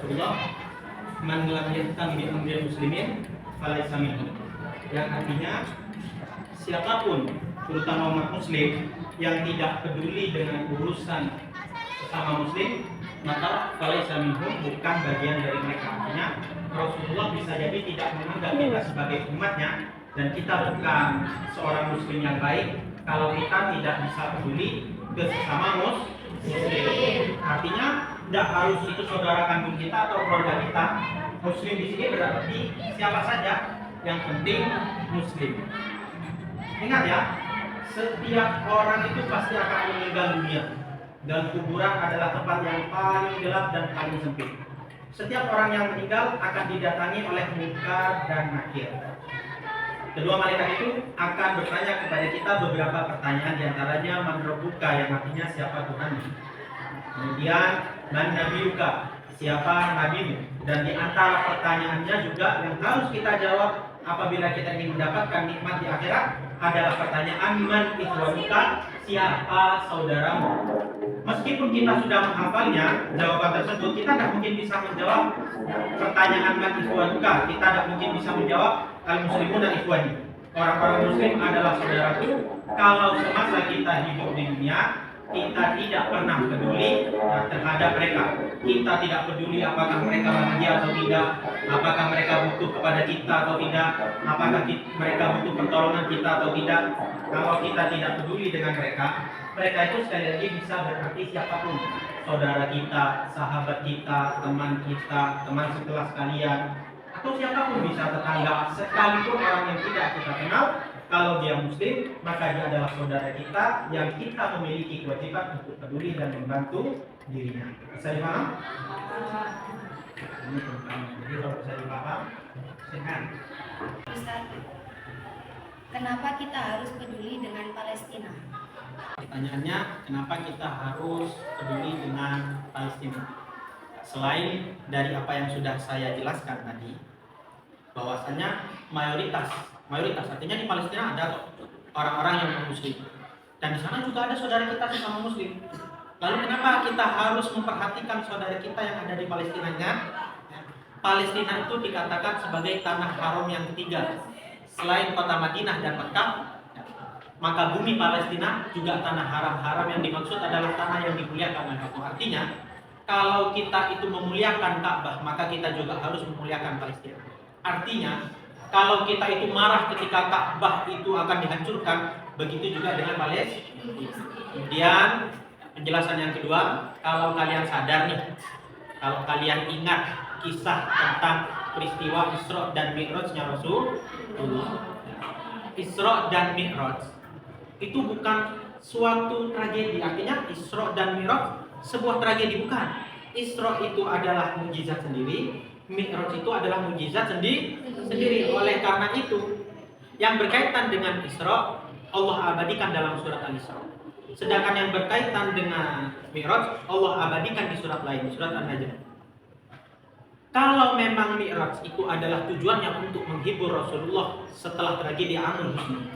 Rasulullah, "Man lam yahtami bi amril muslimin falaysa minhum." Yang artinya siapapun, terutama umat muslim, yang tidak peduli dengan urusan sesama muslim, maka falaysa minhum, bukan bagian dari mereka. Artinya Rasulullah bisa jadi tidak menganggap kita sebagai umatnya, dan kita bukan seorang muslim yang baik kalau kita tidak bisa peduli ke sesama muslim. Artinya tidak harus itu saudara kandung kita atau keluarga kita. Muslim di sini berarti siapa saja, yang penting muslim. Ingat ya, setiap orang itu pasti akan meninggal dunia, dan kuburan adalah tempat yang paling gelap dan paling sempit. Setiap orang yang meninggal akan didatangi oleh Munkar dan Nakir. Kedua malaikat itu akan bertanya kepada kita beberapa pertanyaan, diantaranya man rabbuka, yang artinya siapa Tuhanmu. Kemudian man nabiyuka, siapa nabimu. Dan di antara pertanyaannya juga yang harus kita jawab apabila kita ingin mendapatkan nikmat di akhirat adalah pertanyaan man ikhwanuka, siapa saudaramu. Meskipun kita sudah menghafalnya jawaban tersebut, kita tidak mungkin bisa menjawab pertanyaan man ikhwanuka. Kita tidak mungkin bisa menjawab al-muslimuna ikhwani, orang-orang muslim adalah saudaraku. Kalau semasa kita hidup di dunia, kita tidak pernah peduli terhadap mereka. Kita tidak peduli apakah mereka bahagia atau tidak, apakah mereka butuh kepada kita atau tidak, apakah mereka butuh pertolongan kita atau tidak. Kalau kita tidak peduli dengan mereka, mereka itu sekali lagi bisa berarti siapapun, saudara kita, sahabat kita, teman kita, teman sekelas kalian, atau siapapun, bisa tetangga, sekalipun orang yang tidak kita kenal. Kalau dia muslim, maka dia adalah saudara kita yang kita memiliki kewajiban untuk peduli dan membantu dirinya. Bisa dipaham? Ini tentang, jadi kalau bisa dipaham, sehat. Ustaz, kenapa kita harus peduli dengan Palestina? Pertanyaannya, kenapa kita harus peduli dengan Palestina? Selain dari apa yang sudah saya jelaskan tadi, bahwasanya mayoritas artinya di Palestina ada orang-orang yang non-muslim, dan di sana juga ada saudara kita sesama muslim. Lalu kenapa kita harus memperhatikan saudara kita yang ada di Palestina-nya? Palestina itu dikatakan sebagai tanah haram yang ketiga selain kota Madinah dan Mekah. Maka bumi Palestina juga tanah haram yang dimaksud adalah tanah yang dimuliakan oleh Allah. Artinya kalau kita itu memuliakan Ka'bah, maka kita juga harus memuliakan Palestina. Artinya kalau kita itu marah ketika Ka'bah itu akan dihancurkan, begitu juga dengan Palestina. Kemudian penjelasan yang kedua, kalau kalian sadar nih, kalau kalian ingat kisah tentang peristiwa Isra dan Mi'rajnya Rasulullah. Isra dan Mi'raj itu bukan suatu tragedi. Artinya Isra dan Mi'raj sebuah tragedi, bukan. Isra itu adalah mukjizat sendiri, Mi'raj itu adalah mukjizat sendiri. Oleh karena itu, yang berkaitan dengan Isra Allah abadikan dalam surat Al-Isra. Sedangkan yang berkaitan dengan Mi'raj Allah abadikan di surat lain, surat An-Najm. Kalau memang Mi'raj itu adalah tujuannya untuk menghibur Rasulullah setelah tragedi Amrul Husni,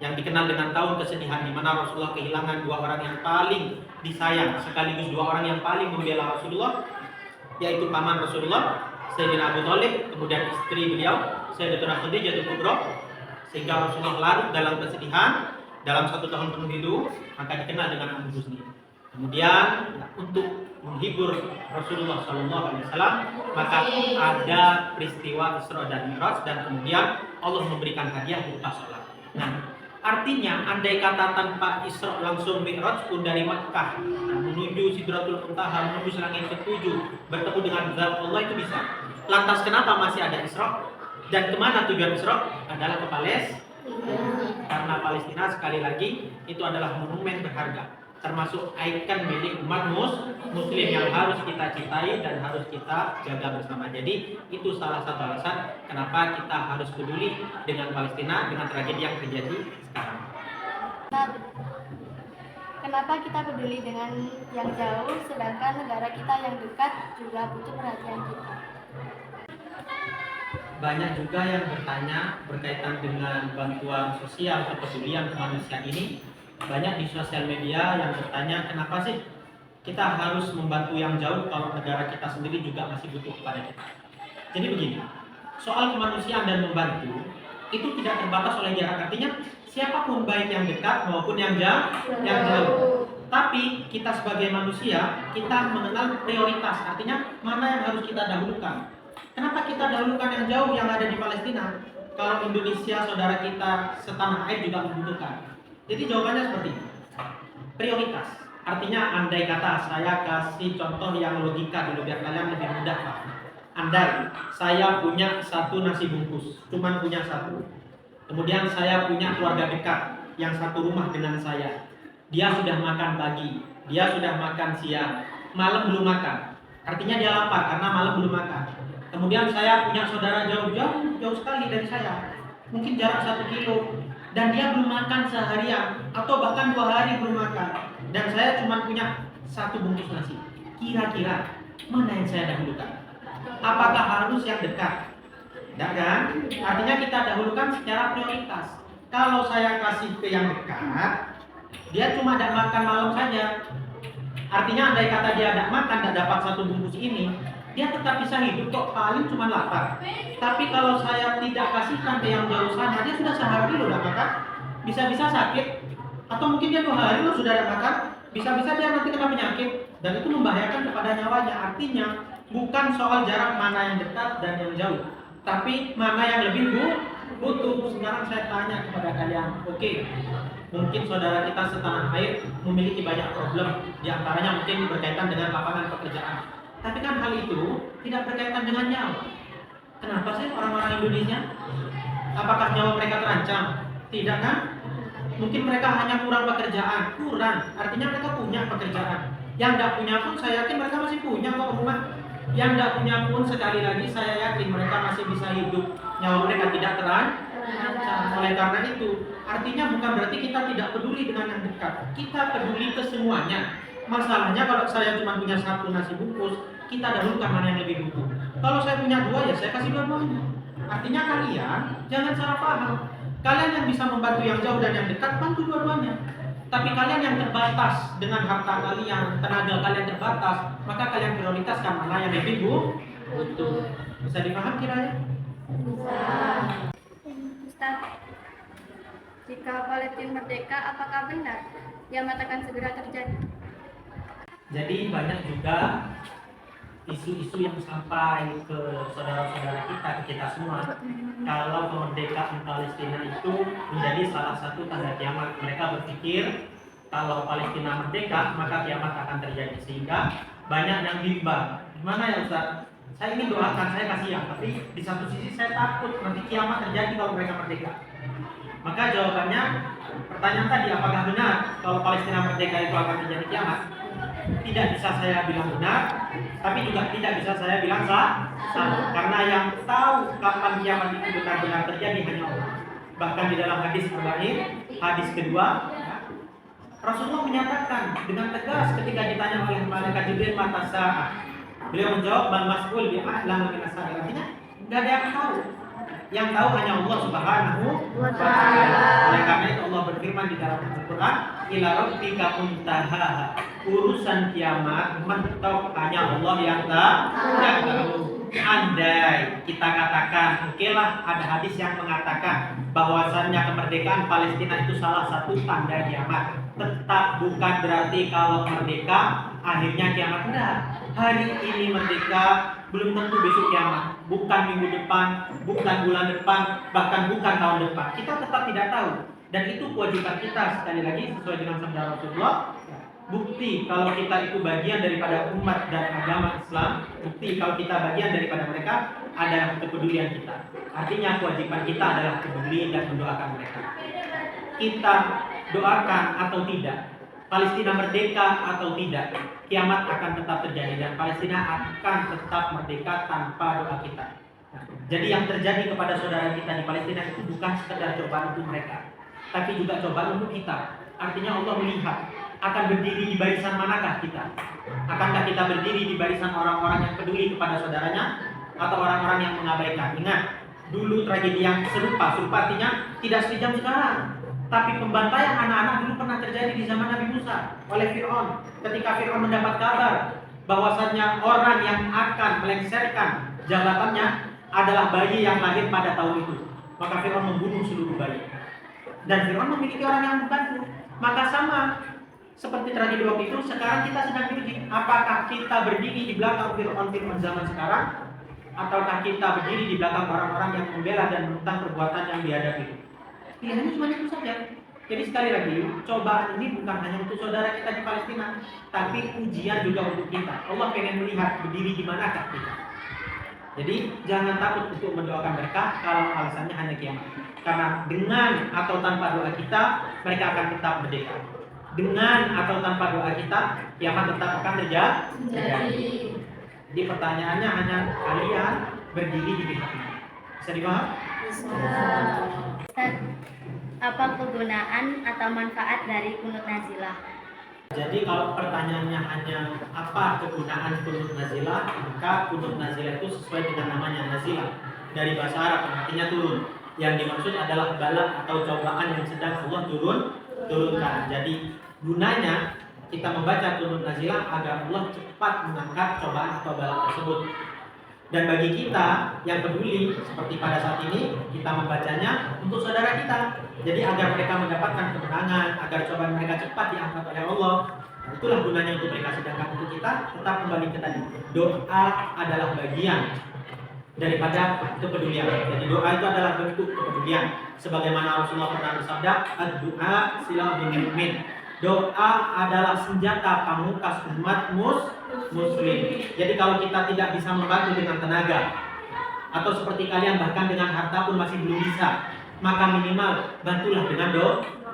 yang dikenal dengan tahun kesedihan, di mana Rasulullah kehilangan dua orang yang paling disayang, sekaligus dua orang yang paling membela Rasulullah, yaitu paman Rasulullah, Sayyidina Abu Thalib, kemudian istri beliau, Sayyidatuna Khadijah Kubra, sehingga Rasulullah larut dalam kesedihan dalam 1 tahun penuh hidup, maka dikenal dengan Amrul Husni. Kemudian untuk menghibur Rasulullah SAW, maka ada peristiwa Isra dan Mi'raj, dan kemudian Allah memberikan hadiah berupa sholat. Nah, artinya andai kata tanpa Isra langsung Mi'raj pun dari Makkah menuju Sidratul Muntaha, menuju langit ketujuh, bertemu dengan zat Allah itu bisa. Lantas kenapa masih ada Isra? Dan kemana tujuan Isra? Adalah ke Palestina. Karena Palestina sekali lagi itu adalah monumen berharga, termasuk ikon milik umat muslim yang harus kita cintai dan harus kita jaga bersama. Jadi itu salah satu alasan kenapa kita harus peduli dengan Palestina, dengan tragedi yang terjadi sekarang. Kenapa kita peduli dengan yang jauh, sedangkan negara kita yang dekat juga butuh perhatian kita? Banyak juga yang bertanya berkaitan dengan bantuan sosial, kepedulian kemanusiaan ini. Banyak di sosial media yang bertanya, kenapa sih kita harus membantu yang jauh kalau negara kita sendiri juga masih butuh kepada kita. Jadi begini, soal kemanusiaan dan membantu itu tidak terbatas oleh jarak. Artinya siapapun, baik yang dekat maupun yang jauh. Tapi kita sebagai manusia, kita mengenal prioritas. Artinya mana yang harus kita dahulukan. Kenapa kita dahulukan yang jauh yang ada di Palestina? Kalau Indonesia, saudara kita setanah air juga membutuhkan. Jadi jawabannya seperti ini. Prioritas. Artinya andai kata saya kasih contoh yang logika dulu biar kalian lebih mudah Pak. Andai saya punya satu nasi bungkus, cuman punya satu. Kemudian saya punya keluarga dekat yang satu rumah dengan saya. Dia sudah makan pagi, dia sudah makan siang, malam belum makan. Artinya dia lapar karena malam belum makan. Kemudian saya punya saudara jauh sekali dari saya, mungkin jarak 1 kilo, dan dia belum makan seharian atau bahkan 2 hari belum makan. Dan saya cuma punya satu bungkus nasi. Kira-kira mana yang saya dahulukan? Apakah harus yang dekat? Tidak kan? Artinya kita dahulukan secara prioritas. Kalau saya kasih ke yang dekat, dia cuma ada makan malam saja. Artinya andai kata dia ada makan, tidak dapat satu bungkus ini, dia tetap bisa hidup kok, paling cuma lapar. Tapi kalau saya tidak kasihkan ke yang jauh sana, dia sudah sehari loh tidak makan, bisa-bisa sakit. Atau mungkin dia 2 hari loh sudah ada makan, bisa-bisa dia nanti kena penyakit. Dan itu membahayakan kepada nyawanya. Artinya bukan soal jarak mana yang dekat dan yang jauh, tapi mana yang lebih butuh. Sekarang saya tanya kepada kalian, oke, mungkin saudara kita setanah air memiliki banyak problem, diantaranya mungkin berkaitan dengan lapangan pekerjaan. Tapi kan hal itu tidak berkaitan dengan nyawa. Kenapa sih orang-orang Indonesia? Apakah nyawa mereka terancam? Tidak kan? Mungkin mereka hanya kurang pekerjaan. Artinya mereka punya pekerjaan. Yang tidak punya pun saya yakin mereka masih punya kok rumah. Yang tidak punya pun sekali lagi saya yakin mereka masih bisa hidup. Nyawa mereka tidak terancam. Oleh karena itu, artinya bukan berarti kita tidak peduli dengan yang dekat. Kita peduli ke semuanya. Masalahnya kalau saya cuma punya satu nasi bungkus, kita dahulukan mana yang lebih butuh. Kalau saya punya 2 ya saya kasih 2-duanya. Artinya kalian jangan salah paham. Kalian yang bisa membantu yang jauh dan yang dekat, bantu 2-duanya. Tapi kalian yang terbatas dengan harta kalian, tenaga kalian terbatas, maka kalian prioritaskan mana yang lebih butuh. Bisa dipaham kiranya? Ustaz, jika Palestina merdeka, apakah benar kiamat akan segera terjadi? Jadi banyak juga isu-isu yang sampai ke saudara-saudara kita, ke kita semua, kalau kemerdekaan Palestina itu menjadi salah satu tanda kiamat. Mereka berpikir kalau Palestina merdeka maka kiamat akan terjadi, sehingga banyak yang bimbang. Gimana ya Ustaz? Saya ingin doakan, saya kasihan, tapi di satu sisi saya takut nanti kiamat terjadi kalau mereka merdeka. Maka jawabannya, pertanyaan tadi, apakah benar kalau Palestina merdeka itu akan terjadi kiamat? Tidak bisa saya bilang benar, tapi juga tidak bisa saya bilang salah. Karena yang tahu kapan kiamat itu benar-benar terjadi hanya Allah. Bahkan di dalam hadis terakhir, hadis kedua, Rasulullah menyatakan dengan tegas ketika ditanya oleh malaikat Jibril mata sa'ah. Beliau menjawab, bal mas'ul bi'a'lam min as-sa'il. Artinya tidak ada yang tahu. Yang tahu hanya Allah Subhanahu wa ta'ala. Oleh karena itu Allah berfirman di dalam Al-Qur'an, ila rabbika muntahaha. Urusan kiamat mentok hanya Allah yang tahu. Andai kita katakan, okelah ada hadis yang mengatakan bahwasannya kemerdekaan Palestina itu salah satu tanda kiamat. Tetap bukan berarti kalau merdeka akhirnya kiamat. Enggak. Hari ini merdeka belum tentu besok kiamat. Bukan minggu depan, bukan bulan depan, bahkan bukan tahun depan. Kita tetap tidak tahu. Dan itu kewajiban kita, sekali lagi sesuai dengan sabda Rasulullah. Bukti kalau kita itu bagian daripada umat dan agama Islam, bukti kalau kita bagian daripada mereka adalah kepedulian kita. Artinya kewajiban kita adalah peduli dan mendoakan mereka. Kita doakan atau tidak, Palestina merdeka atau tidak, kiamat akan tetap terjadi dan Palestina akan tetap merdeka tanpa doa kita. Jadi yang terjadi kepada saudara kita di Palestina itu bukan sekedar cobaan untuk mereka, tapi juga cobaan untuk kita. Artinya Allah melihat akan berdiri di barisan manakah kita? Akankah kita berdiri di barisan orang-orang yang peduli kepada saudaranya atau orang-orang yang mengabaikan? Ingat, dulu tragedi yang serupa artinya tidak sekejam sekarang, Tapi pembantaian anak-anak dulu pernah terjadi di zaman Nabi Musa oleh Fir'aun. Ketika Fir'aun mendapat kabar bahwasannya orang yang akan melengsarkan jabatannya adalah bayi yang lahir pada tahun itu, maka Fir'aun membunuh seluruh bayi. Dan Fir'aun memiliki orang yang membantu. Maka sama seperti tragedi waktu itu, sekarang kita sedang diuji. Apakah kita berdiri di belakang Fir'aun zaman sekarang, ataukah kita berdiri di belakang orang-orang yang membela dan menentang perbuatan yang dihadapi? Pilihannya cuma itu saja. Jadi sekali lagi, cobaan ini bukan hanya untuk saudara kita di Palestina, tapi ujian juga untuk kita. Allah pengen melihat berdiri di manakah kita. Jadi jangan takut untuk mendoakan mereka kalau alasannya hanya kiamat. Karena dengan atau tanpa doa kita, mereka akan tetap merdeka. Dengan atau tanpa doa kita, kiamat tetap akan terjadi. Jadi pertanyaannya hanya kalian berdiri di pihak mana. Bisa dipaham? Ustaz, apa kegunaan atau manfaat dari kunut nazilah? Jadi kalau pertanyaannya hanya apa kegunaan kunut nazilah, maka kunut nazilah itu sesuai dengan namanya nazilah. Dari bahasa Arab artinya turun. Yang dimaksud adalah bala atau cobaan yang sedang Allah turunkan. Jadi gunanya kita membaca kunut nazilah agar Allah cepat mengangkat cobaan atau bala tersebut. Dan bagi kita yang peduli seperti pada saat ini, kita membacanya untuk saudara kita. Jadi agar mereka mendapatkan kemenangan, agar cobaan mereka cepat diangkat oleh Allah. Nah, itulah gunanya untuk mereka. Sedangkan untuk kita tetap kembali ke tadi. Doa adalah bagian daripada kepedulian. Jadi doa itu adalah bentuk kepedulian. Sebagaimana Rasulullah pernah bersabda, "Ad-du'a silahul mu'min." Doa adalah senjata pamungkas umat muslim. Jadi kalau kita tidak bisa membantu dengan tenaga, atau seperti kalian bahkan dengan harta pun masih belum bisa, maka minimal bantulah dengan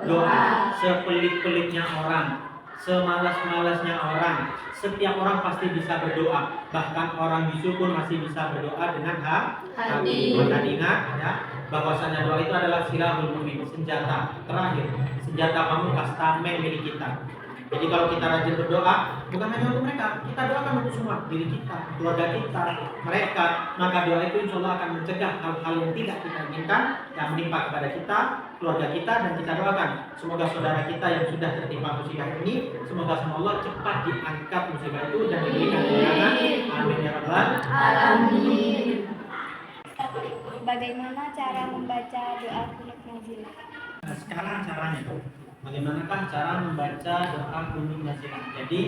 doa. Sepelit-pelitnya orang, semalas-malasnya orang, setiap orang pasti bisa berdoa. Bahkan orang bisu pun masih bisa berdoa dengan hati. Maka ingat ya, bahwasanya doa itu adalah silahul mu'min, senjata terakhir, senjata pamungkas, tameng milik kita. Jadi kalau kita rajin berdoa, bukan hanya untuk mereka, kita doakan untuk semua, diri kita, keluarga kita, mereka. Maka doa itu insya Allah akan mencegah hal-hal yang tidak kita inginkan yang menimpa kepada kita, keluarga kita, dan kita doakan semoga saudara kita yang sudah tertimpa musibah ini, semoga sama Allah cepat diangkat musibah itu dan diberikan kemenangan. Amin ya rabbal Alamin. Bagaimana cara membaca doa kunut nazilah? Nah, sekarang caranya, bagaimanakah cara membaca doa kunut nazilah? Jadi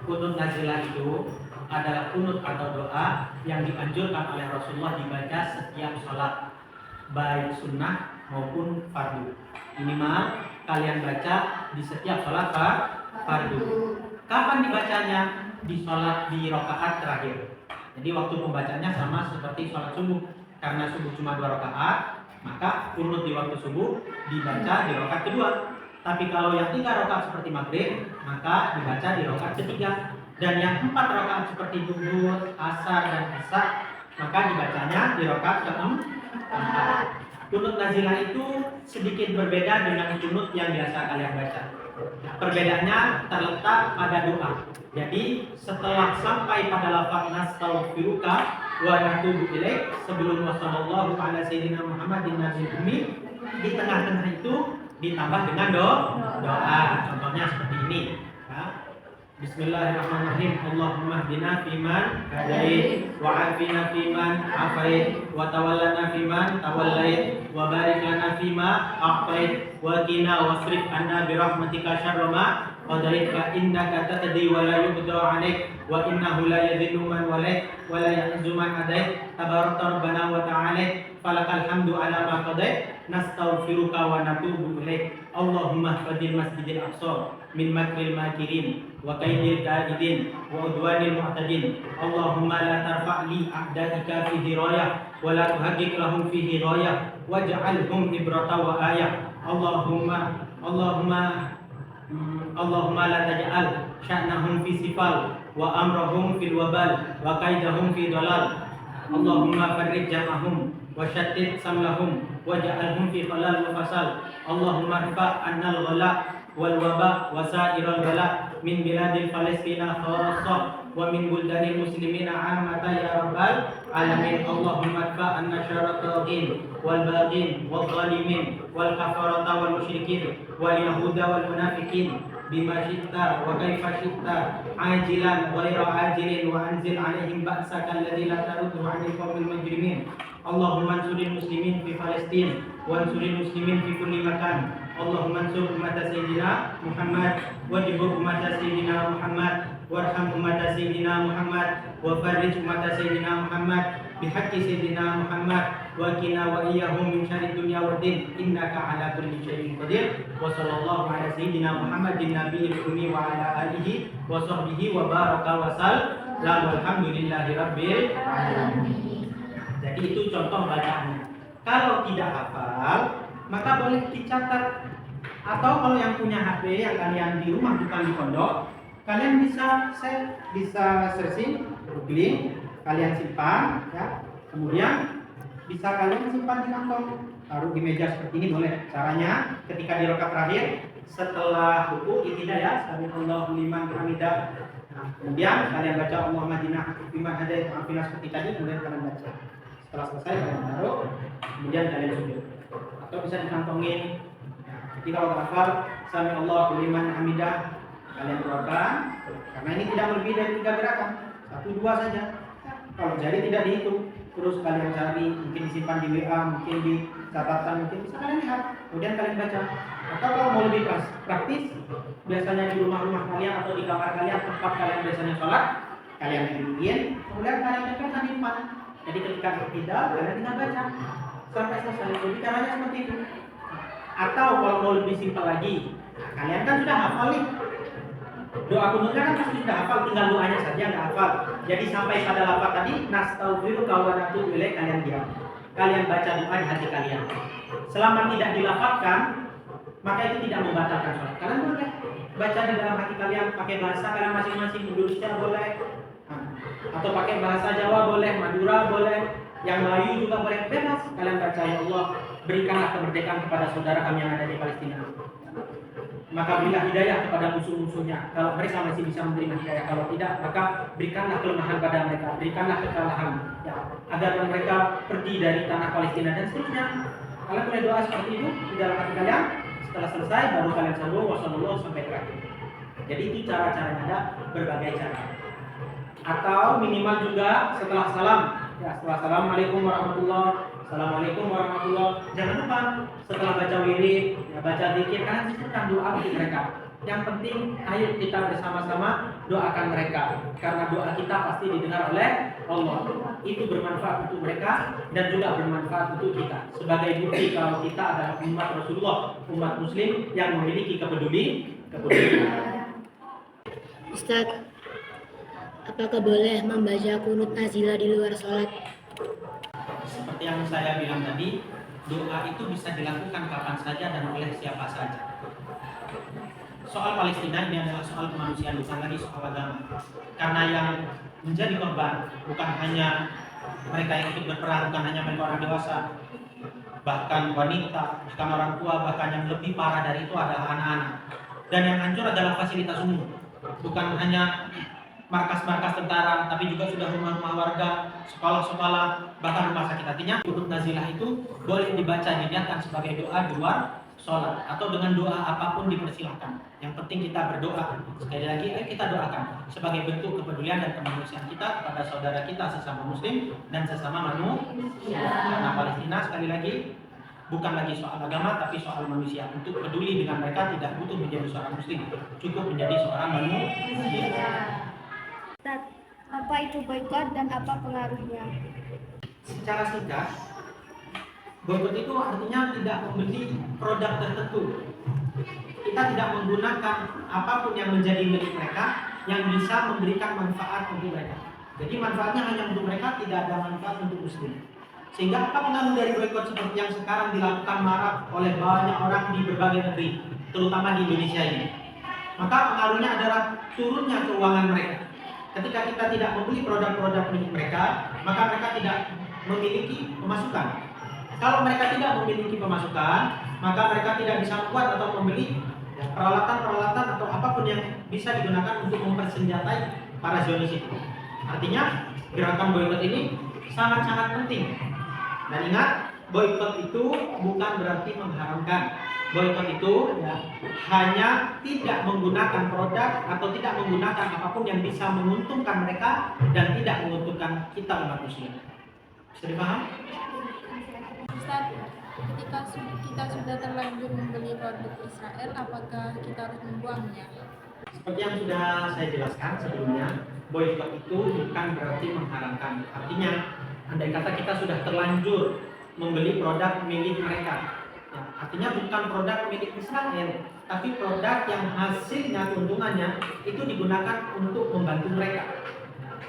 kunut nazilah itu adalah kunut atau doa yang dianjurkan oleh Rasulullah dibaca setiap sholat, baik sunnah maupun fardu. Minimal kalian baca di setiap sholat fardu. Kapan dibacanya? Di sholat di rakaat terakhir. Jadi waktu pembacanya sama seperti sholat subuh. Karena subuh cuma 2 rakaat, maka kunut di waktu subuh dibaca di rakaat kedua. Tapi kalau yang 3 rakaat seperti maghrib, maka dibaca di rakaat ketiga. Dan yang 4 rakaat seperti zuhur, asar, dan isya, maka dibacanya di rakaat keempat. Kunut nazilah itu sedikit berbeda dengan kunut yang biasa kalian baca. Perbedaannya terletak pada doa. Jadi setelah sampai pada lafaz nastaghfiruka wa natubu ilaik, sebelum wassallallahu ala sayyidina Muhammadin nabiyil ummi, di tengah-tengah itu ditambah dengan doa. Contohnya seperti ini. Ya. Bismillahirrahmanirrahim. Allahumma hdina fiman hadait, wa afina fiman afait, wa tawallana fiman tawallait, wa barik lana fima a'tait, wa qina wasrif anna bi rahmatika syarra ma qadait, fa innaka taqdi wa la yuqda 'alaik, wa innahu la yadhillu man walait wa la yu'izzu man adait, tabarakta rabbana wa ta'ala, falakal hamdu ala ma qadait, nastaghfiruka wa natubu ilaik. Allahumma fadil masjidil aqsa min makril makirin wa kaidil kaidin wa udwanil mu'tadin. Allahumma la tarfa' li a'daika fi dirayah wa la tuhaqqiq lahum fi hirayah waj'alhum ibrata wa ayah. Allahumma la taj'al sya'nahum fi sifal wa amrahum fil wabal wa kaidahum fi dalal. Allahumma farrij jam'ahum wa syattid samlahum waj'alhum fi khalal wa fasal. Allahumma rfa' annal ghala wal waba wa sa'iral bala min biladil Palestina khassah ومن بلدان المسلمين عامة يا رب العالمين. اللهم ادفع عنا شر الطاغين والباغين والظالمين والكفرة والمشركين واليهود والمنافقين بما شئت وكيف شئت عاجلا غير عاجل، وأنزل عليهم بأسك الذي لا ترد عن القوم المجرمين. اللهم انصر المسلمين في فلسطين وانصر المسلمين في كل مكان. اللهم انصر أمة سيدنا محمد واجبر أمة سيدنا محمد وارحم أمة سيدنا محمد وفرج أمة سيدنا محمد بحق سيدنا محمد وقنا وإياهم من شر الدنيا والدين إنك على كل شيء قدير. وصلى الله على سيدنا محمد النبي الأمي وعلى آله وصحبه وبارك وسلم والحمد لله رب العالمين. Jadi itu contoh bacaannya. Kalau tidak hafal, maka boleh dicatat. Atau kalau yang punya HP yang kalian di rumah bukan di pondok, kalian bisa searching, googling, kalian simpan, ya. Kemudian bisa kalian simpan di kantong, taruh di meja seperti ini boleh. Caranya ketika di rakaat terakhir setelah ruku itidah ya, sami'allahu liman hamidah. Nah, kemudian kalian baca Allahumma hadina fiman hadait wa afina seperti tadi, kemudian kalian baca. Setelah selesai kalian taruh, kemudian kalian sujud. Atau bisa dikantongin. Jadi kalau hafal sami'allahu liman hamidah, kalian keluarkan, karena ini tidak lebih dari 3 gerakan, 1, 2 saja. Kalau jari tidak dihitung, terus kalian cari, mungkin disimpan di WA, mungkin di catatan, mungkin bisa kalian lihat, kemudian kalian baca. Atau kalau mau lebih praktis, biasanya di rumah-rumah kalian atau di kamar kalian, tempat kalian biasanya sholat, kalian bikin, kemudian kalian tempelkan di depan. Jadi ketika tidak, kalian tinggal baca sampai selesai. Jadi caranya seperti itu. Atau kalau mau lebih simpel lagi, kalian kan sudah hafal nih. Doa kunutnya kan pasti sudah hafal, tinggal doanya saja nggak hafal. Jadi sampai pada lafaz tadi, nastaghfiruka wa natubu ilaik, kalian diam. Kalian baca doa di hati kalian. Selama tidak dilafazkan, maka itu tidak membatalkan sholat. Kalian boleh baca di dalam hati kalian, pakai bahasa kalian masing-masing, Indonesia boleh, atau pakai bahasa Jawa boleh, Madura boleh, yang Melayu juga boleh, bebas. Kalian baca, ya Allah, berikanlah kemerdekaan kepada saudara kami yang ada di Palestina. Maka berilah hidayah kepada musuh-musuhnya. Kalau mereka masih bisa menerima hidayah, kalau tidak, maka berikanlah kelemahan pada mereka, berikanlah kekalahan, ya, agar mereka pergi dari tanah Palestina dan seterusnya. Kalian boleh doa seperti itu di dalam hati kalian. Setelah selesai, baru kalian sambung wasallallahu sampai terakhir. Jadi itu cara-caranya, ada berbagai cara. Atau minimal juga setelah salam, ya, setelah assalamualaikum warahmatullahi. Assalamualaikum warahmatullahi. Jangan lupa setelah baca wirid, ya, baca zikir, kalian sisipkan doa untuk mereka. Yang penting ayo kita bersama-sama doakan mereka, karena doa kita pasti didengar oleh Allah. Itu bermanfaat untuk mereka dan juga bermanfaat untuk kita. Sebagai bukti kalau kita adalah umat Rasulullah, umat Muslim yang memiliki kepedulian. Ustadz, apakah boleh membaca kunut nazilah di luar sholat? Seperti yang saya bilang tadi, doa itu bisa dilakukan kapan saja dan oleh siapa saja. Soal Palestina ini adalah soal kemanusiaan, bukan lagi soal agama. Karena yang menjadi korban bukan hanya mereka yang ikut berperang, bukan hanya mereka orang dewasa, bahkan wanita, bahkan orang tua, bahkan yang lebih parah dari itu adalah anak-anak. Dan yang hancur adalah fasilitas umum, bukan hanya markas-markas tentara, tapi juga sudah rumah-rumah warga, sekolah-sekolah, bahkan rumah sakit. Artinya kunut nazilah itu boleh dibaca, diniatkan sebagai doa di luar sholat, atau dengan doa apapun dipersilahkan. Yang penting kita berdoa. Sekali lagi, ayo kita doakan sebagai bentuk kepedulian dan kemanusiaan kita kepada saudara kita sesama muslim dan sesama manusia. Karena Palestina, sekali lagi, bukan lagi soal agama, tapi soal manusia. Untuk peduli dengan mereka tidak butuh menjadi seorang muslim, cukup menjadi seorang manusia. Ustaz, apa itu boykot dan apa pengaruhnya? Secara singkat, boykot itu artinya tidak membeli produk tertentu. Kita tidak menggunakan apapun yang menjadi milik mereka yang bisa memberikan manfaat untuk mereka. Jadi manfaatnya hanya untuk mereka, tidak ada manfaat untuk muslim. Sehingga apa pengaruh dari boykot seperti yang sekarang dilakukan marak oleh banyak orang di berbagai negeri, terutama di Indonesia ini? Maka pengaruhnya adalah turunnya keuangan mereka. Ketika kita tidak membeli produk-produk milik mereka, maka mereka tidak memiliki pemasukan. Kalau mereka tidak memiliki pemasukan, maka mereka tidak bisa membuat atau membeli peralatan-peralatan atau apapun yang bisa digunakan untuk mempersenjatai para Zionis itu. Artinya gerakan boikot ini sangat-sangat penting. Dan ingat, boikot itu bukan berarti mengharamkan. Boikot itu hanya tidak menggunakan produk atau tidak menggunakan apapun yang bisa menguntungkan mereka dan tidak menguntungkan kita umat muslim. Bisa dipaham? Ustaz, ketika kita sudah terlanjur membeli produk Israel, apakah kita harus membuangnya? Seperti yang sudah saya jelaskan sebelumnya, boikot itu bukan berarti mengharamkan. Artinya, andai kata kita sudah terlanjur membeli produk milik mereka, ya, artinya bukan produk milik Israel, tapi produk yang hasilnya, keuntungannya itu digunakan untuk membantu mereka.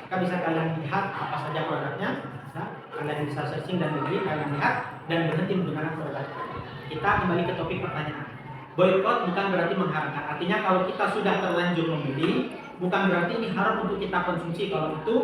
Maka bisa kalian lihat apa saja produknya, ya, kalian bisa searching dan beli, kalian lihat dan berhenti menggunakan produk. Kita kembali ke topik pertanyaan. Boikot bukan berarti mengharamkan. Artinya kalau kita sudah terlanjur membeli, bukan berarti ini haram untuk kita konsumsi kalau itu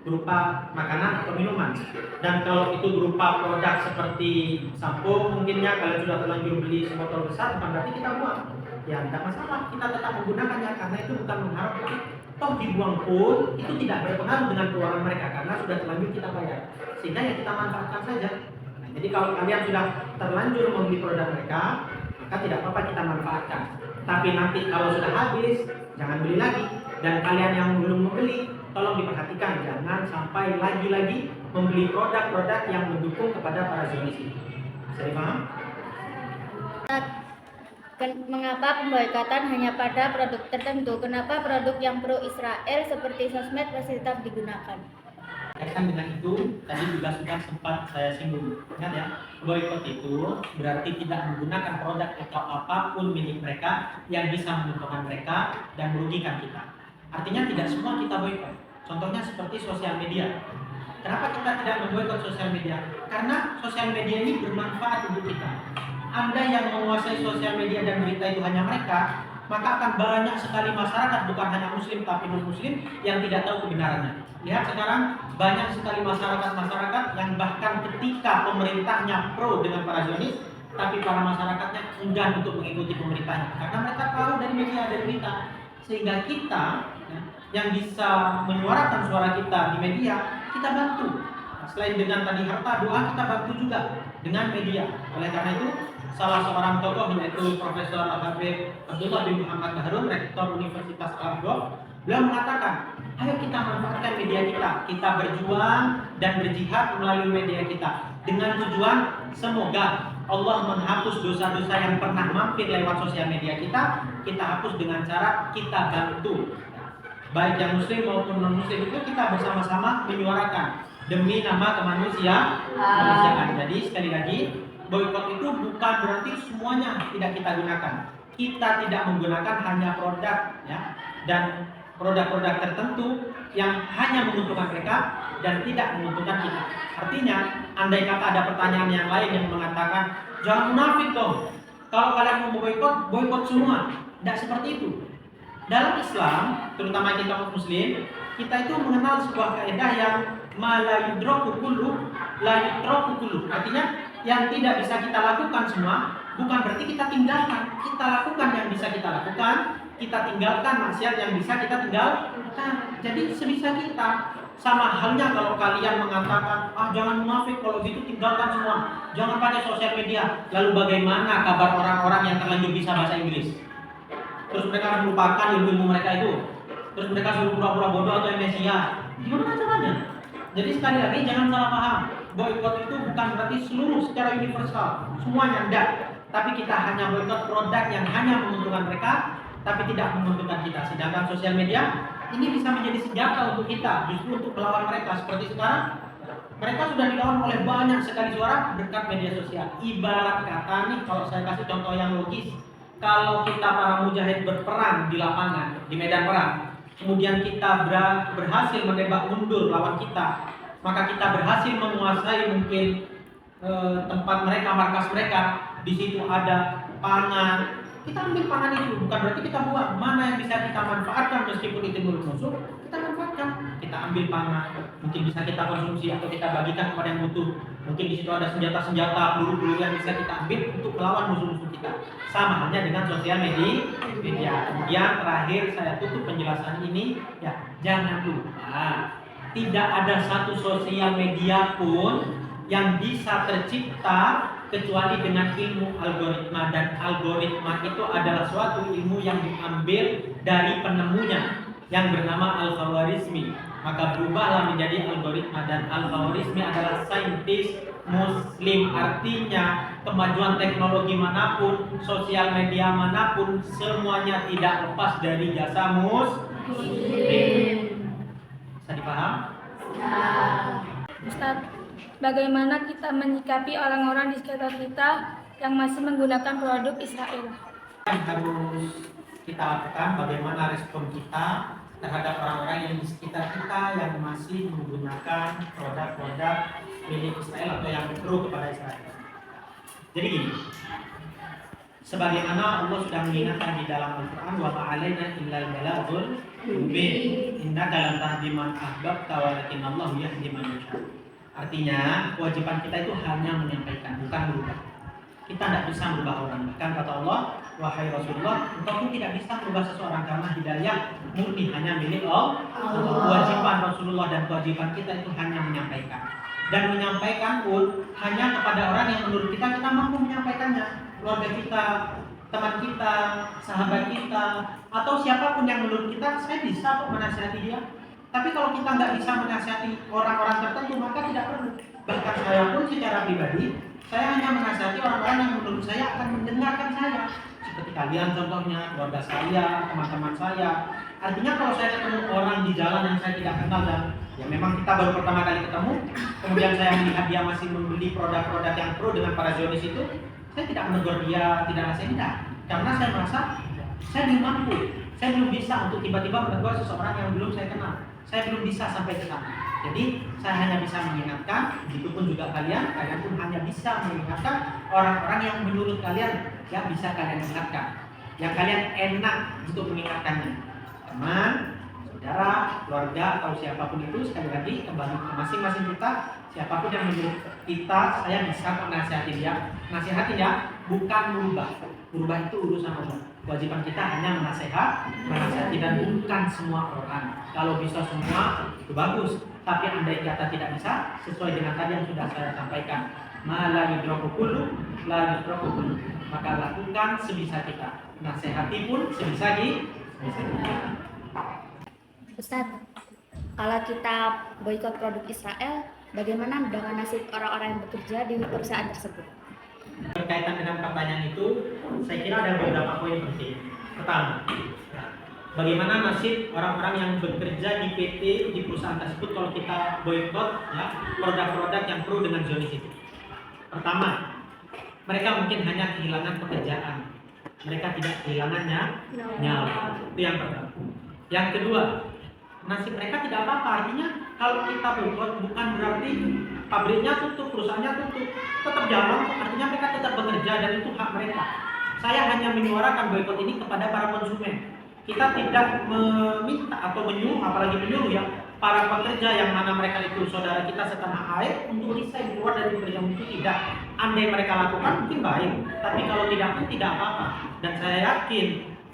berupa makanan atau minuman. Dan kalau itu berupa produk seperti sampo, mungkinnya kalian sudah terlanjur beli sebotol besar, bukan berarti kita buang. Ya tidak masalah, kita tetap menggunakannya karena itu bukan mengharamkan. Toh dibuang pun itu tidak berpengaruh dengan keuangan mereka karena sudah terlanjur kita bayar. Sehingga ya kita manfaatkan saja. Nah, jadi kalau kalian sudah terlanjur membeli produk mereka, maka tidak apa-apa kita manfaatkan. Tapi nanti kalau sudah habis, jangan beli lagi. Dan kalian yang belum membeli, tolong diperhatikan, jangan sampai lagi membeli produk-produk yang mendukung kepada para Zionis ini. Bisa dipaham? Mengapa pemboikotan hanya pada produk tertentu? Kenapa produk yang pro Israel seperti sosmed masih tetap digunakan? Kaitan dengan itu, tadi juga sudah sempat saya singgung. Ingat ya, boikot itu berarti tidak menggunakan produk atau apapun milik mereka yang bisa menguntungkan mereka dan merugikan kita. Artinya tidak semua kita boikot. Contohnya seperti sosial media. Kenapa kita tidak memboikot sosial media? Karena sosial media ini bermanfaat untuk kita. Anda yang menguasai sosial media dan berita itu hanya mereka, maka akan banyak sekali masyarakat, bukan hanya muslim tapi non-muslim, yang tidak tahu kebenarannya. Lihat sekarang banyak sekali masyarakat yang bahkan ketika pemerintahnya pro dengan para Zionis, tapi para masyarakatnya enggan untuk mengikuti pemerintahnya karena mereka tahu dari media, dari berita. Sehingga kita yang bisa menyuarakan suara kita di media, kita bantu. Nah, selain dengan tadi harta, doa kita bantu juga dengan media. Oleh karena itu, salah seorang tokoh yaitu Profesor Habib Abdullah bin Muhammad Baharun, Rektor Universitas Al-Azhar, beliau mengatakan, ayo kita manfaatkan media kita berjuang dan berjihad melalui media kita dengan tujuan semoga Allah menghapus dosa-dosa yang pernah mampir lewat sosial media kita hapus dengan cara kita bantu. Baik yang muslim maupun non-muslim itu kita bersama-sama menyuarakan demi nama kemanusiaan. Jadi sekali lagi, boikot itu bukan berarti semuanya tidak kita gunakan. Kita tidak menggunakan hanya produk ya, dan produk-produk tertentu yang hanya menguntungkan mereka dan tidak menguntungkan kita. Artinya, andai kata ada pertanyaan yang lain yang mengatakan, jangan munafik dong. Kalau kalian mau boikot semua. Tidak seperti itu. Dalam Islam, terutama kita muslim, kita itu mengenal sebuah kaidah yang la yudraku kullu, la yudraku kullu. Artinya, yang tidak bisa kita lakukan semua, bukan berarti kita tinggalkan. Kita lakukan yang bisa kita lakukan, kita tinggalkan maksiat yang bisa kita tinggalkan. Jadi sebisa kita. Sama halnya kalau kalian mengatakan, jangan munafik, kalau gitu tinggalkan semua, jangan pakai sosial media. Lalu bagaimana kabar orang-orang yang terlanjur bisa bahasa Inggris? Terus mereka melupakan ilmu mereka itu. Terus mereka suruh pura-pura bodoh atau amnesia. Gimana caranya? Jadi sekali lagi jangan salah paham. Boikot itu bukan berarti seluruh secara universal, semuanya enggak. Tapi kita hanya boikot produk yang hanya menguntungkan mereka, tapi tidak menguntungkan kita. Sedangkan sosial media ini bisa menjadi senjata untuk kita, justru untuk melawan mereka. Seperti sekarang, mereka sudah dilawan oleh banyak sekali suara berkat media sosial. Ibarat kata nih, kalau saya kasih contoh yang logis, kalau kita para mujahid berperang di lapangan, di medan perang, kemudian kita berhasil menembak mundur lawan kita, maka kita berhasil menguasai mungkin tempat mereka, markas mereka. Di situ ada pangan, kita ambil pangan itu, bukan berarti kita buang. Mana yang bisa kita manfaatkan meskipun itu musuh, kita manfaatkan. kan kita ambil panah, mungkin bisa kita konsumsi atau kita bagikan kepada yang butuh. Mungkin di situ ada senjata-senjata, peluru-peluru yang bisa kita ambil untuk melawan musuh-musuh kita. Sama halnya dengan sosial media. Kemudian terakhir saya tutup penjelasan ini, ya jangan lupa tidak ada satu sosial media pun yang bisa tercipta kecuali dengan ilmu algoritma, dan algoritma itu adalah suatu ilmu yang diambil dari penemunya yang bernama Al-Khawarizmi. Maka berubahlah menjadi algoritma, dan Al-Khawarizmi adalah saintis muslim. Artinya kemajuan teknologi manapun, sosial media manapun, semuanya tidak lepas dari jasa muslim. Bisa dipaham? Ustadz, bagaimana kita menyikapi orang-orang di sekitar kita yang masih menggunakan produk Israel? Yang harus kita lakukan, bagaimana respon kita terhadap orang-orang yang di sekitar kita yang masih menggunakan produk-produk milik Israel atau yang pro kepada Israel. Jadi gini, sebagaimana Allah sudah mengingatkan di dalam Al-Quran, wa ma'alaina illal balaghul mubin, innaka lan tahdi man ahbabta walakinnallahu yahdi man yasha. Artinya kewajiban kita itu hanya menyampaikan, bukan merubah. Kita tidak bisa merubah orang. Bahkan kata Allah, wahai Rasulullah, engkau pun tidak bisa merubah seseorang karena hidayah murni hanya milik Allah. Kewajiban Rasulullah dan kewajiban kita itu hanya menyampaikan. Dan menyampaikan pun hanya kepada orang yang menurut kita mampu menyampaikannya. Keluarga kita, teman kita, sahabat kita, atau siapapun yang menurut kita, saya bisa kok menasihati dia. Tapi kalau kita nggak bisa menasihati orang-orang tertentu, maka tidak perlu. Bahkan saya pun secara pribadi, saya hanya menasihati orang-orang yang menurut saya akan mendengarkan saya. Seperti kalian contohnya, keluarga saya, teman-teman saya. Artinya kalau saya ketemu orang di jalan yang saya tidak kenal dan ya memang kita baru pertama kali ketemu, kemudian saya melihat dia masih membeli produk-produk yang pro dengan para Zionis itu, saya tidak menegur dia, tidak nasihat, tidak. Karena saya merasa saya belum mampu, saya belum bisa untuk tiba-tiba menegur seseorang yang belum saya kenal. Saya belum bisa sampai ke sana. Jadi saya hanya bisa mengingatkan, begitupun juga kalian pun hanya bisa mengingatkan orang-orang yang menurut kalian ya bisa kalian ingatkan, yang kalian enak untuk mengingatkannya. Teman, saudara, keluarga atau siapapun itu, sekali lagi kembali ke masing-masing kita. Siapapun yang menurut kita saya bisa menasihati dia, nasihati dia, bukan merubah. Merubah itu urusan Allah. Kewajiban kita hanya menasihati dan bukan semua orang. Kalau bisa semua itu bagus, tapi andai kata tidak bisa, sesuai dengan tadi yang sudah saya sampaikan, ma la yudraku kullu la yudraku kullu, maka lakukan sebisa kita, nasihati pun sebisa kita. Ustadz, kalau kita boikot produk Israel, bagaimana dengan nasib orang-orang yang bekerja di perusahaan tersebut? Berkaitan dengan pertanyaan itu, saya kira ada beberapa poin penting. Pertama, bagaimana nasib orang-orang yang bekerja di PT, di perusahaan tersebut kalau kita boikot ya, produk-produk yang pro dengan Zionis itu. Pertama, mereka mungkin hanya kehilangan pekerjaan. Mereka tidak kehilangannya nyawa. Itu yang pertama. Yang kedua, nasib mereka tidak apa-apa. Artinya kalau kita boikot bukan berarti pabriknya tutup, perusahaannya tutup, tetap jalan. Artinya mereka tetap bekerja dan itu hak mereka. Saya hanya menyuarakan boikot ini kepada para konsumen. Kita tidak meminta atau menyuruh, apalagi menyuruh ya, para pekerja yang mana mereka itu saudara kita setanah air untuk resign keluar dari pekerjaan itu tidak. Andai mereka lakukan mungkin baik, tapi kalau tidak pun tidak apa-apa. Dan saya yakin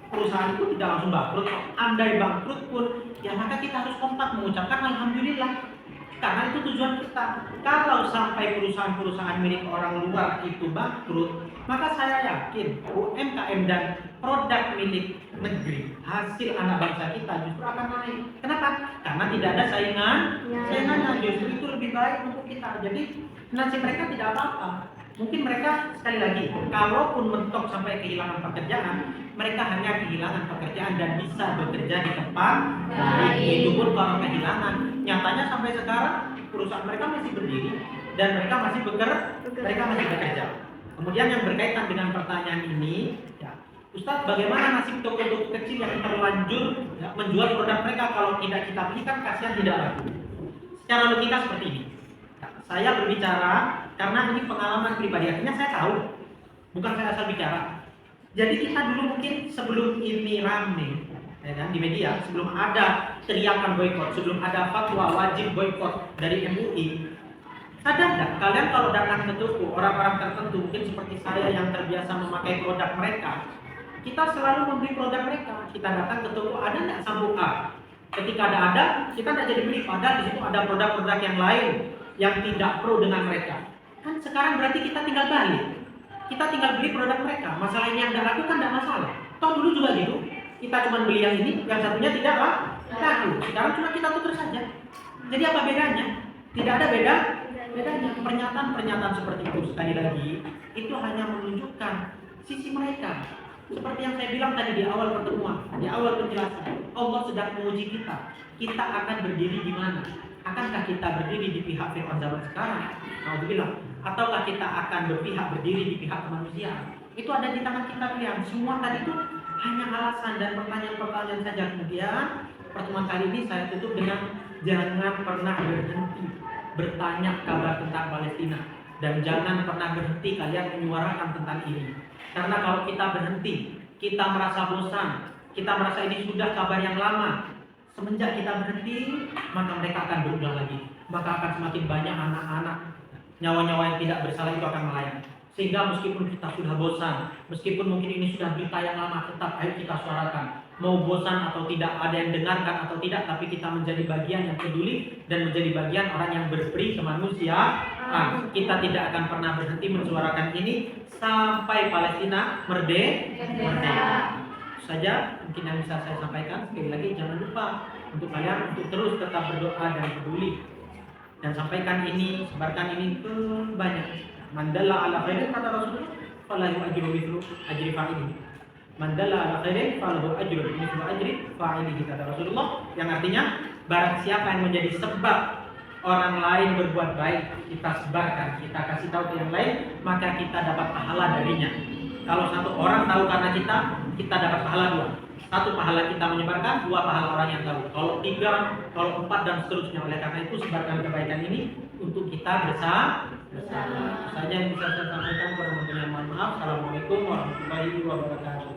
perusahaan itu tidak langsung bangkrut. Andai bangkrut pun, ya maka kita harus kompak mengucapkan alhamdulillah. Karena itu tujuan kita. Kalau sampai perusahaan-perusahaan milik orang luar itu bangkrut, maka saya yakin UMKM dan produk milik negeri hasil anak bangsa kita justru akan naik. Kenapa? Karena tidak ada saingannya, justru itu lebih baik untuk kita. Jadi nasib mereka tidak apa-apa. Mungkin mereka sekali lagi, kalaupun mentok sampai kehilangan pekerjaan, mereka hanya kehilangan pekerjaan dan bisa bekerja di tempat lain. Itu pun kalau kehilangan. Nyatanya sampai sekarang perusahaan mereka masih berdiri dan mereka masih bekerja. Kemudian yang berkaitan dengan pertanyaan ini, ya, Ustadz, bagaimana nasib toko-toko kecil yang terlanjur ya, menjual produk mereka kalau tidak kita beli kan kasihan tidak laku. Secara logika seperti ini. Ya, saya berbicara karena ini pengalaman pribadi, artinya saya tahu, bukan saya asal bicara. Jadi kita dulu mungkin sebelum ini rame, ya kan, di media, sebelum ada teriakan boykot, sebelum ada fatwa wajib boykot dari MUI, sadar nggak kalian kalau datang ke toko orang-orang tertentu mungkin seperti saya yang terbiasa memakai produk mereka, kita selalu membeli produk mereka. Kita datang ke toko, ada nggak sabuk A? Ketika ada, kita nggak jadi beli. Padahal di situ ada produk-produk yang lain yang tidak pro dengan mereka. Kan sekarang berarti kita tinggal balik. Kita tinggal beli produk mereka. Masalah ini yang nggak laku kan nggak masalah. Toh dulu juga gitu. Kita cuma beli yang ini, yang satunya tidak laku. Sekarang cuma kita tuker saja. Jadi apa bedanya? Tidak ada bedanya. Pernyataan-pernyataan seperti itu sekali lagi itu hanya menunjukkan sisi mereka. Seperti yang saya bilang tadi di awal pertemuan, di awal penjelasan, Allah sedang menguji kita. Kita akan berdiri di mana? Akankah kita berdiri di pihak firman zaman sekarang? Alhamdulillah. Ataukah kita akan berdiri di pihak kemanusiaan? Itu ada di tangan kita pilihan. Semua tadi itu hanya alasan dan pertanyaan-pertanyaan saja. Kemudian pertemuan kali ini saya tutup dengan jangan pernah berhenti bertanya kabar tentang Palestina, dan jangan pernah berhenti kalian menyuarakan tentang ini. Karena kalau kita berhenti, kita merasa bosan, kita merasa ini sudah kabar yang lama. Semenjak kita berhenti, maka mereka akan berulang lagi. Maka akan semakin banyak anak-anak, nyawa-nyawa yang tidak bersalah itu akan melayang. Sehingga meskipun kita sudah bosan, meskipun mungkin ini sudah berita yang lama, tetap ayo kita suarakan. Mau bosan atau tidak, ada yang dengarkan atau tidak, tapi kita menjadi bagian yang peduli dan menjadi bagian orang yang berperi kemanusiaan. Kita tidak akan pernah berhenti mensuarakan ini sampai Palestina merdeka. Saja mungkin yang bisa saya sampaikan. Sekali lagi jangan lupa untuk kalian untuk terus tetap berdoa dan peduli, dan sampaikan ini, sebarkan ini ke banyak. Mandalla ala khairin, kata Rasulullah, falahu ajru mithlu ajri fa'ilihi. Mandalla ala khairin falahu ajru mithlu ajri fa'ilihi, kata Rasulullah, yang artinya barang siapa yang menjadi sebab orang lain berbuat baik, kita sebarkan, kita kasih tahu ke yang lain, maka kita dapat pahala darinya. Kalau satu orang tahu karena kita dapat pahala 2. 1 pahala kita menyebarkan, 2 pahala orang yang tahu. Kalau 3, kalau 4 dan seterusnya. Oleh karena itu sebarkan kebaikan ini untuk kita bersama. Saja yang bisa saya sampaikan. Kurang lebihnya mohon maaf. Assalamualaikum warahmatullahi wabarakatuh.